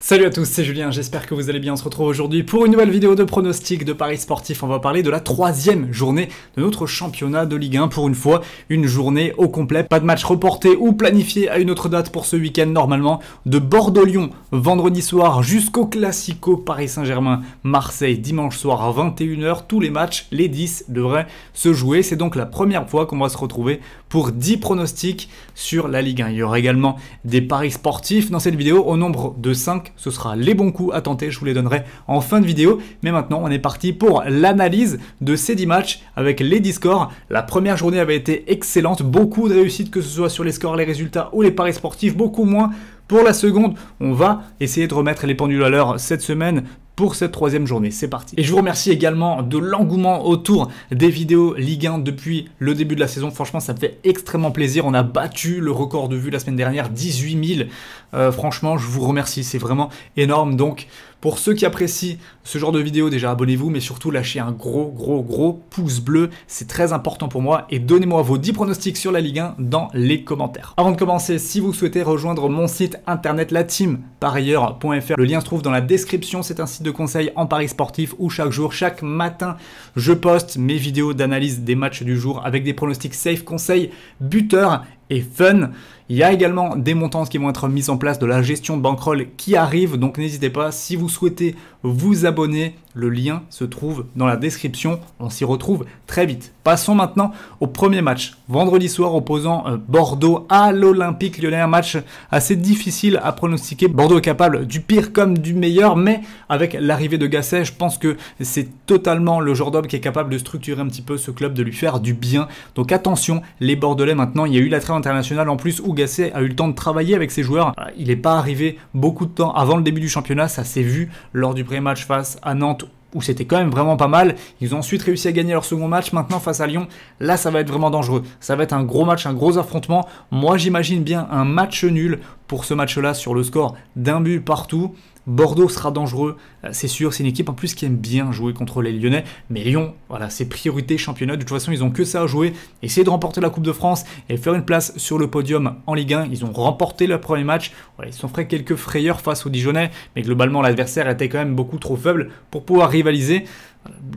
Salut à tous, c'est Julien, j'espère que vous allez bien. On se retrouve aujourd'hui pour une nouvelle vidéo de pronostic de paris sportifs. On va parler de la troisième journée de notre championnat de Ligue 1. Pour une fois, une journée au complet. Pas de match reporté ou planifié à une autre date pour ce week-end normalement. De Bordeaux-Lyon, vendredi soir, jusqu'au Classico Paris Saint-Germain-Marseille, dimanche soir à 21h. Tous les matchs, les 10, devraient se jouer. C'est donc la première fois qu'on va se retrouver pour 10 pronostics sur la Ligue 1. Il y aura également des paris sportifs dans cette vidéo au nombre de 5. Ce sera les bons coups à tenter, je vous les donnerai en fin de vidéo. Mais maintenant, on est parti pour l'analyse de ces 10 matchs avec les 10 scores. La première journée avait été excellente, beaucoup de réussite que ce soit sur les scores, les résultats ou les paris sportifs, beaucoup moins pour la seconde. On va essayer de remettre les pendules à l'heure cette semaine pour cette troisième journée. C'est parti. Et je vous remercie également de l'engouement autour des vidéos Ligue 1 depuis le début de la saison. Franchement, ça me fait extrêmement plaisir. On a battu le record de vues la semaine dernière, 18 000. Franchement, je vous remercie. C'est vraiment énorme. Donc, pour ceux qui apprécient ce genre de vidéo, déjà abonnez-vous, mais surtout lâchez un gros pouce bleu. C'est très important pour moi. Et donnez-moi vos 10 pronostics sur la Ligue 1 dans les commentaires. Avant de commencer, si vous souhaitez rejoindre mon site internet, la team parieur.fr, le lien se trouve dans la description. C'est un site de conseils en paris sportifs où chaque jour, chaque matin, je poste mes vidéos d'analyse des matchs du jour avec des pronostics safe, conseils, buteurs et fun. Il y a également des montants qui vont être mis en place, de la gestion de bankroll qui arrive, donc n'hésitez pas, si vous souhaitez vous abonner, le lien se trouve dans la description, on s'y retrouve très vite. Passons maintenant au premier match, vendredi soir opposant Bordeaux à l'Olympique Lyonnais, un match assez difficile à pronostiquer. Bordeaux est capable du pire comme du meilleur, mais avec l'arrivée de Gasset, je pense que c'est totalement le genre d'homme qui est capable de structurer un petit peu ce club, de lui faire du bien. Donc attention, les Bordelais maintenant, il y a eu la trêve internationale en plus où Gasset a eu le temps de travailler avec ses joueurs. Il n'est pas arrivé beaucoup de temps avant le début du championnat, ça s'est vu lors du premier match face à Nantes où c'était quand même vraiment pas mal. Ils ont ensuite réussi à gagner leur second match. Maintenant face à Lyon, là ça va être vraiment dangereux. Ça va être un gros match, un gros affrontement. Moi j'imagine bien un match nul pour ce match-là sur le score d'un but partout. Bordeaux sera dangereux, c'est sûr, c'est une équipe en plus qui aime bien jouer contre les Lyonnais, mais Lyon, voilà, c'est priorité championnat, de toute façon ils ont que ça à jouer, essayer de remporter la Coupe de France et faire une place sur le podium en Ligue 1, ils ont remporté leur premier match, voilà, ils se sont fait quelques frayeurs face aux Dijonais, mais globalement l'adversaire était quand même beaucoup trop faible pour pouvoir rivaliser.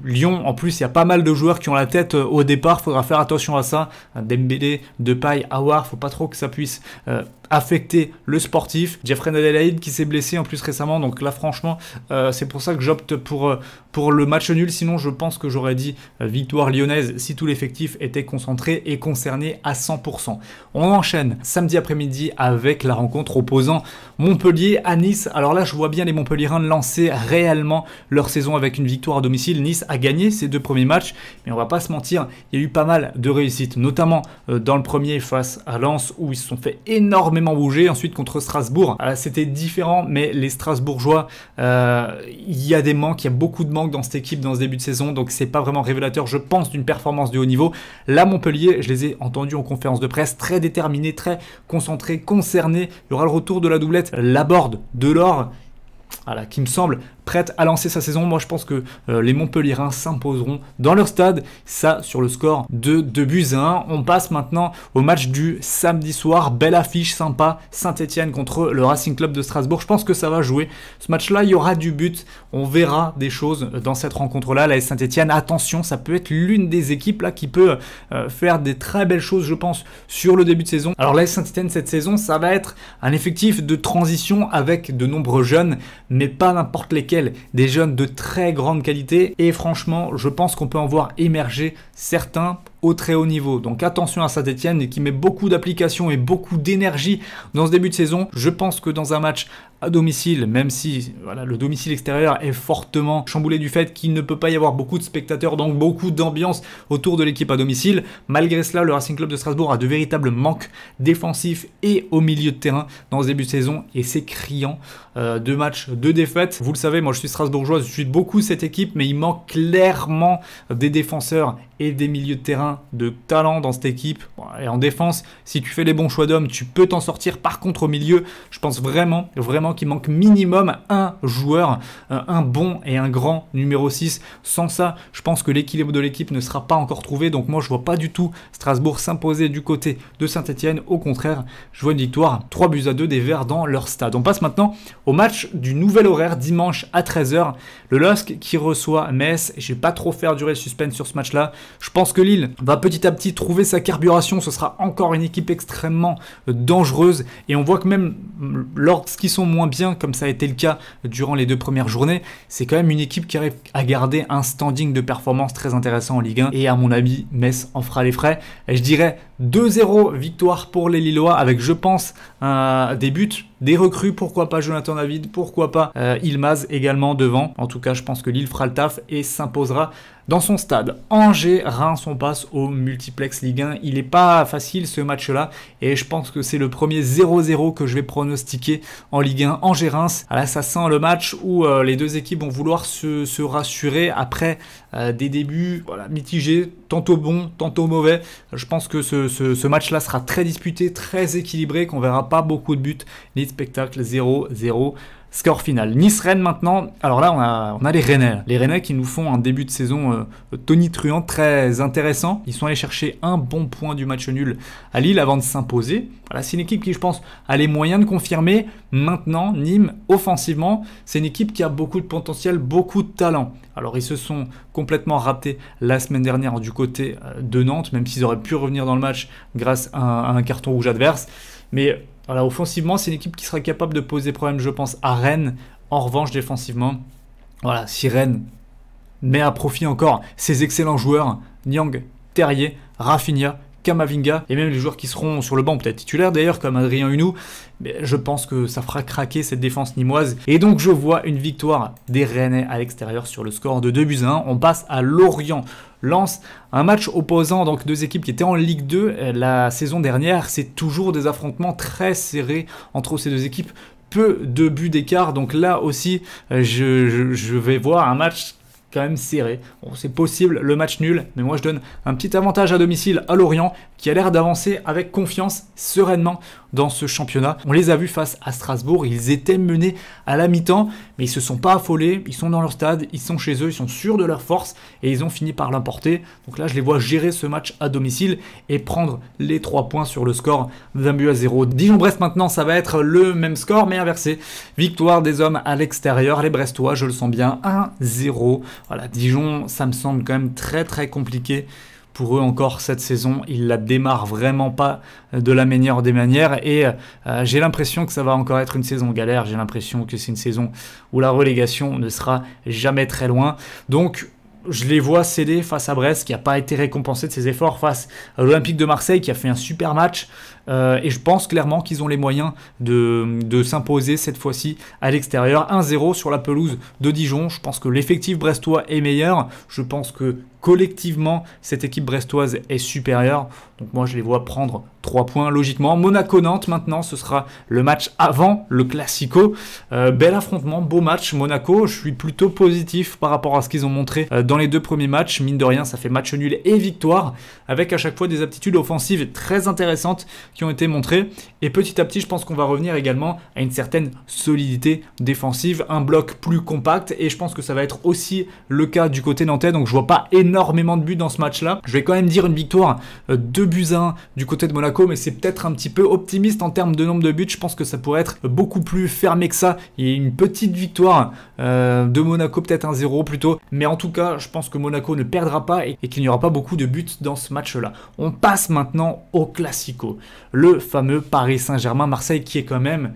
Lyon, en plus, il y a pas mal de joueurs qui ont la tête au départ, il faudra faire attention à ça. Dembélé, Depay, Aouar, faut pas trop que ça puisse affecter le sportif. Jeffrey Adelaide qui s'est blessé en plus récemment, donc là franchement, c'est pour ça que j'opte pour le match nul. Sinon, je pense que j'aurais dit victoire lyonnaise si tout l'effectif était concentré et concerné à 100%. On enchaîne samedi après-midi avec la rencontre opposant Montpellier à Nice. Alors là, je vois bien les Montpelliérains lancer réellement leur saison avec une victoire à domicile. Nice a gagné ses 2 premiers matchs, mais on va pas se mentir, il y a eu pas mal de réussites, notamment dans le premier face à Lens où ils se sont fait énormément bouger. Ensuite contre Strasbourg, c'était différent, mais les Strasbourgeois, il y a des manques, il y a beaucoup de manques dans cette équipe dans ce début de saison, donc c'est pas vraiment révélateur, je pense, d'une performance de haut niveau. Là, Montpellier, je les ai entendus en conférence de presse, très déterminés, très concentrés, concernés. Il y aura le retour de la doublette Laborde, Delors, voilà, qui me semble prête à lancer sa saison. Moi je pense que les Montpelliérains s'imposeront dans leur stade, ça sur le score de 2-1. On passe maintenant au match du samedi soir, belle affiche sympa, Saint-Etienne contre le Racing Club de Strasbourg. Je pense que ça va jouer, ce match là il y aura du but, on verra des choses dans cette rencontre là. La Saint-Etienne, attention, ça peut être l'une des équipes là qui peut faire des très belles choses, je pense, sur le début de saison. Alors la Saint-Etienne cette saison, ça va être un effectif de transition avec de nombreux jeunes, mais pas n'importe lesquels, des jeunes de très grande qualité, et franchement je pense qu'on peut en voir émerger certains au très haut niveau. Donc attention à Saint-Etienne qui met beaucoup d'application et beaucoup d'énergie dans ce début de saison. Je pense que dans un match à domicile, même si voilà, le domicile extérieur est fortement chamboulé du fait qu'il ne peut pas y avoir beaucoup de spectateurs, donc beaucoup d'ambiance autour de l'équipe à domicile, malgré cela, le Racing Club de Strasbourg a de véritables manques défensifs et au milieu de terrain dans ce début de saison, et c'est criant. 2 matchs, 2 défaites. Vous le savez, moi je suis strasbourgeois, je suis beaucoup cette équipe, mais il manque clairement des défenseurs et des milieux de terrain plein de talent dans cette équipe. Bon, et en défense, si tu fais les bons choix d'hommes, tu peux t'en sortir. Par contre, au milieu, je pense vraiment qu'il manque minimum un joueur, un bon et un grand numéro 6. Sans ça, je pense que l'équilibre de l'équipe ne sera pas encore trouvé. Donc moi, je vois pas du tout Strasbourg s'imposer du côté de Saint-Etienne. Au contraire, je vois une victoire 3-2 des Verts dans leur stade. On passe maintenant au match du nouvel horaire, dimanche à 13h. Le LOSC qui reçoit Metz. Je vais pas trop faire durer le suspense sur ce match-là. Je pense que Lille va petit à petit trouver sa carburation. Ce sera encore une équipe extrêmement dangereuse. Et on voit que même lorsqu'ils sont moins bien, comme ça a été le cas durant les 2 premières journées, c'est quand même une équipe qui arrive à garder un standing de performance très intéressant en Ligue 1. Et à mon avis, Metz en fera les frais. Et je dirais 2-0 victoire pour les Lillois avec, je pense, des buts, des recrues, pourquoi pas Jonathan David, pourquoi pas Yilmaz également devant. En tout cas, je pense que Lille fera le taf et s'imposera dans son stade. Angers, Reims, on passe au multiplex Ligue 1. Il n'est pas facile ce match-là et je pense que c'est le premier 0-0 que je vais pronostiquer en Ligue 1. Angers-Reims, là ça sent le match où les deux équipes vont vouloir se rassurer après des débuts mitigés, tantôt bons, tantôt mauvais. Je pense que ce match-là sera très disputé, très équilibré, qu'on verra pas beaucoup de buts. Ni de spectacle, 0-0. Score final. Nice-Rennes maintenant. Alors là, on a les Rennais. Les Rennais qui nous font un début de saison tonitruant, très intéressant. Ils sont allés chercher un bon point du match nul à Lille avant de s'imposer. Voilà, c'est une équipe qui, je pense, a les moyens de confirmer. Maintenant, Nîmes, offensivement, c'est une équipe qui a beaucoup de potentiel, beaucoup de talent. Alors, ils se sont complètement ratés la semaine dernière du côté de Nantes, même s'ils auraient pu revenir dans le match grâce à un carton rouge adverse. Mais voilà, offensivement, c'est une équipe qui sera capable de poser problème, je pense, à Rennes. En revanche, défensivement, voilà, si Rennes met à profit encore ses excellents joueurs, Niang, Terrier, Rafinha, Kamavinga, et même les joueurs qui seront sur le banc, peut-être titulaires d'ailleurs, comme Adrien Hunou, mais je pense que ça fera craquer cette défense nîmoise. Et donc je vois une victoire des Rennais à l'extérieur sur le score de 2-1. On passe à Lorient. Lens, un match opposant donc deux équipes qui étaient en Ligue 2 la saison dernière. C'est toujours des affrontements très serrés entre ces deux équipes. Peu de buts d'écart, donc là aussi je vais voir un match quand même serré. Bon, c'est possible le match nul, mais moi je donne un petit avantage à domicile à Lorient qui a l'air d'avancer avec confiance, sereinement dans ce championnat. On les a vus face à Strasbourg, ils étaient menés à la mi-temps, mais ils se sont pas affolés, ils sont dans leur stade, ils sont chez eux, ils sont sûrs de leur force et ils ont fini par l'emporter. Donc là je les vois gérer ce match à domicile et prendre les 3 points sur le score d'1-0. Dijon-Brest maintenant, ça va être le même score mais inversé. Victoire des hommes à l'extérieur, les Brestois, je le sens bien, 1-0. Voilà, Dijon, ça me semble quand même très très compliqué pour eux encore cette saison. Ils la démarrent vraiment pas de la meilleure des manières et j'ai l'impression que ça va encore être une saison galère. J'ai l'impression que c'est une saison où la relégation ne sera jamais très loin. Donc je les vois céder face à Brest qui n'a pas été récompensé de ses efforts face à l'Olympique de Marseille qui a fait un super match. Et je pense clairement qu'ils ont les moyens de s'imposer cette fois-ci à l'extérieur. 1-0 sur la pelouse de Dijon. Je pense que l'effectif brestois est meilleur. Je pense que collectivement, cette équipe brestoise est supérieure. Donc moi, je les vois prendre 3 points logiquement. Monaco-Nantes, maintenant, ce sera le match avant le Classico. Bel affrontement, beau match. Monaco, je suis plutôt positif par rapport à ce qu'ils ont montré dans les 2 premiers matchs. Mine de rien, ça fait match nul et victoire, avec à chaque fois des aptitudes offensives très intéressantes qui ont été montrées. Et petit à petit, je pense qu'on va revenir également à une certaine solidité défensive, un bloc plus compact. Et je pense que ça va être aussi le cas du côté nantais. Donc je vois pas énormément de buts dans ce match-là. Je vais quand même dire une victoire 2-1 du côté de Monaco, mais c'est peut-être un petit peu optimiste en termes de nombre de buts. Je pense que ça pourrait être beaucoup plus fermé que ça. Il y a une petite victoire de Monaco, peut-être 1-0 plutôt. Mais en tout cas, je pense que Monaco ne perdra pas et qu'il n'y aura pas beaucoup de buts dans ce match-là. On passe maintenant au Classico. Le fameux Paris Saint-Germain-Marseille qui est quand même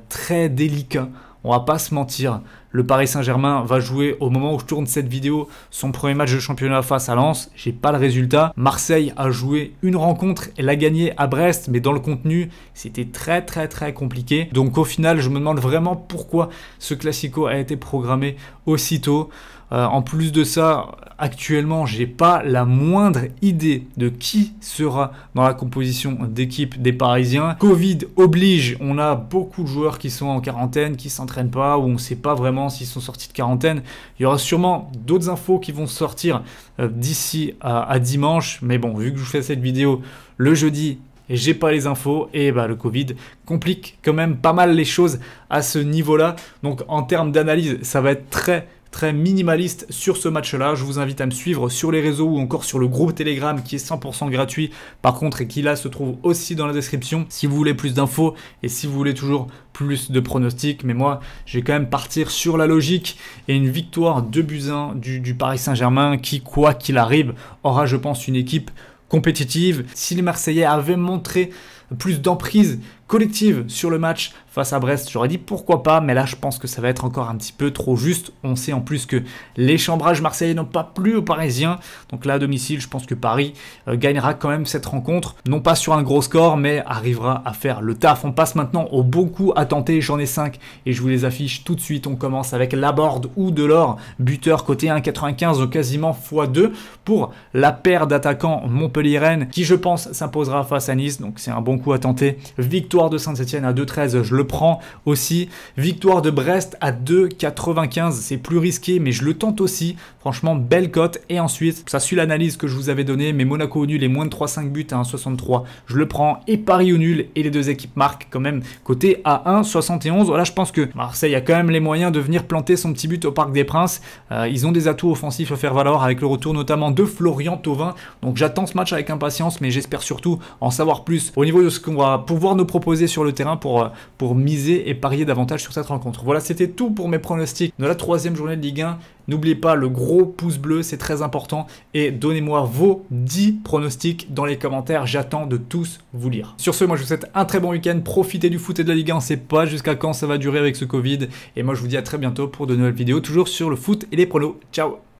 très délicat. On va pas se mentir. Le Paris Saint-Germain va jouer au moment où je tourne cette vidéo son premier match de championnat face à Lens. J'ai pas le résultat. Marseille a joué une rencontre et l'a gagné à Brest, mais dans le contenu, c'était très compliqué. Donc au final, je me demande vraiment pourquoi ce Classico a été programmé aussitôt. En plus de ça, actuellement, j'ai pas la moindre idée de qui sera dans la composition d'équipe des Parisiens. Covid oblige, on a beaucoup de joueurs qui sont en quarantaine, qui s'entraînent pas, où on sait pas vraiment maintenant s'ils sont sortis de quarantaine. Il y aura sûrement d'autres infos qui vont sortir d'ici à dimanche. Mais bon, vu que je vous fais cette vidéo le jeudi, et j'ai pas les infos, et bah le Covid complique quand même pas mal les choses à ce niveau-là. Donc en termes d'analyse, ça va être très minimaliste sur ce match-là. Je vous invite à me suivre sur les réseaux ou encore sur le groupe Telegram qui est 100% gratuit par contre et qui là se trouve aussi dans la description si vous voulez plus d'infos et si vous voulez toujours plus de pronostics. Mais moi, je vais quand même partir sur la logique et une victoire 2-1 du Paris Saint-Germain qui, quoi qu'il arrive, aura, je pense, une équipe compétitive. Si les Marseillais avaient montré plus d'emprise collective sur le match face à Brest, j'aurais dit pourquoi pas, mais là je pense que ça va être encore un petit peu trop juste. On sait en plus que les chambrages marseillais n'ont pas plu aux Parisiens, donc là à domicile je pense que Paris gagnera quand même cette rencontre, non pas sur un gros score mais arrivera à faire le taf. On passe maintenant au bon coup à tenter, j'en ai 5 et je vous les affiche tout de suite. On commence avec Laborde ou Delors, buteur côté 1,95 quasiment x2 pour la paire d'attaquants Montpellier-Rennes qui je pense s'imposera face à Nice, donc c'est un bon coup à tenter. Victoire de Saint-Etienne à 2,13, je le prends aussi. Victoire de Brest à 2,95, c'est plus risqué mais je le tente aussi. Franchement, belle cote. Et ensuite, ça suit l'analyse que je vous avais donnée, mais Monaco au nul et moins de 3,5 buts à 1,63, je le prends. Et Paris au nul et les deux équipes marquent quand même côté à 1,71. Voilà, je pense que Marseille a quand même les moyens de venir planter son petit but au Parc des Princes. Ils ont des atouts offensifs à faire valoir avec le retour notamment de Florian Thauvin. Donc j'attends ce match avec impatience, mais j'espère surtout en savoir plus au niveau de ce qu'on va pouvoir nous proposer sur le terrain pour miser et parier davantage sur cette rencontre. Voilà, c'était tout pour mes pronostics de la 3e journée de Ligue 1. N'oubliez pas le gros pouce bleu, c'est très important. Et donnez-moi vos 10 pronostics dans les commentaires. J'attends de tous vous lire. Sur ce, moi je vous souhaite un très bon week-end. Profitez du foot et de la Ligue 1. On ne sait pas jusqu'à quand ça va durer avec ce Covid. Et moi je vous dis à très bientôt pour de nouvelles vidéos, toujours sur le foot et les pronos. Ciao!